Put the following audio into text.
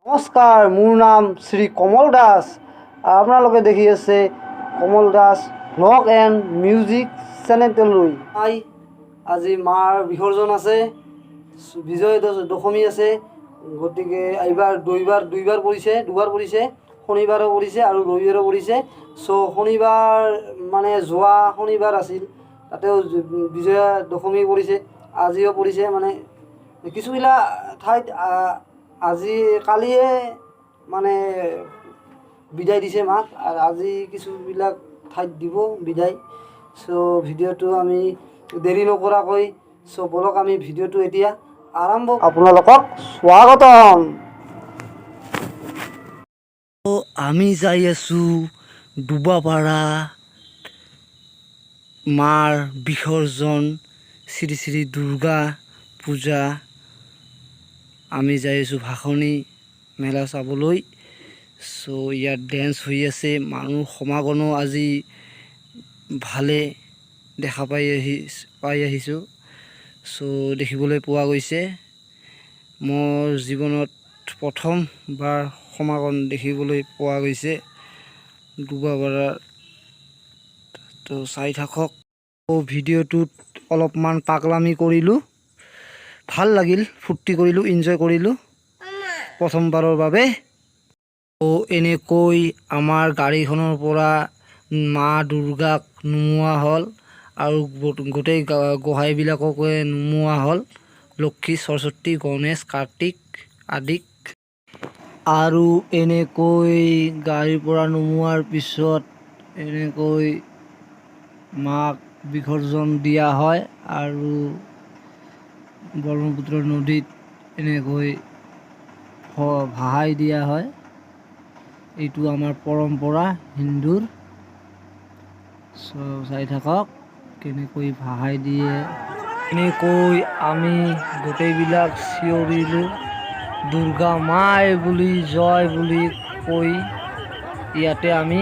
নমস্কাৰ, মোৰ নাম শ্ৰী কমল দাস। আপোনালোকে দেখি আছে Kamal Das blog and music চেনেললৈ। আজি মাৰ বিসৰ্জন আছে, বিজয় দশমী আছে, গতিকে এইবাৰ দুইবাৰ পৰিছে, দুবাৰ পৰিছে, শনিবাৰো পৰিছে আৰু ৰবিবাৰো পৰিছে। চ' শনিবাৰ মানে যোৱা শনিবাৰ আছিল, তাতেও বিজয়া দশমী পৰিছে, আজিও পৰিছে। মানে কিছুবিলাক ঠাইত আজি কালিয়ে মানে বিদায় দিছে মাক, আৰু আজি কিছুবিলাক ঠাইত দিব বিদায়। চ' ভিডিঅ'টো আমি দেৰি নকৰাকৈ বলক আমি ভিডিঅ'টো এতিয়া আৰম্ভ। আপোনালোকক স্বাগতম। আমি যাই আছোঁ ডুবাপাৰা মাৰ বিসৰ্জন, শ্ৰী শ্ৰী দুৰ্গা পূজা। আমি যাই আছোঁ ভাষণি মেলা চাবলৈ। চ' ইয়াত ডেন্স হৈ আছে, মানুহ সমাগমো আজি ভালে দেখা পাই আহিছোঁ। চ' দেখিবলৈ পোৱা গৈছে। মোৰ জীৱনত প্ৰথমবাৰ সমাগম দেখিবলৈ পোৱা গৈছে ডুবাপাৰাৰ। তো চাই থাকক। ভিডিঅ'টোত অলপমান পাগলামি কৰিলোঁ, ভাল লাগিল, ফূৰ্তি কৰিলোঁ, এনজয় কৰিলোঁ প্ৰথমবাৰৰ বাবে। এনেকৈ আমাৰ গাড়ীখনৰ পৰা মা দুৰ্গাক নুমোৱা হ'ল আৰু গোটেই গোসাঁইবিলাককে নুমোৱা হ'ল, লক্ষী, সৰস্বতী, গণেশ, কাৰ্তিক আদিক। আৰু এনেকৈ গাড়ীৰ পৰা নুমোৱাৰ পিছত এনেকৈ মাক বিসৰ্জন দিয়া হয় আৰু ব্ৰহ্মপুত্ৰ নদীত এনেকৈ ভাহাই দিয়া হয়। এইটো আমাৰ পৰম্পৰা হিন্দুৰ। চাই থাকক কেনেকৈ ভাহাই দিয়ে। এনেকৈ আমি গোটেইবিলাক চিঞৰিলোঁ দুৰ্গা মাই বুলি, জয় বুলি কৈ ইয়াতে আমি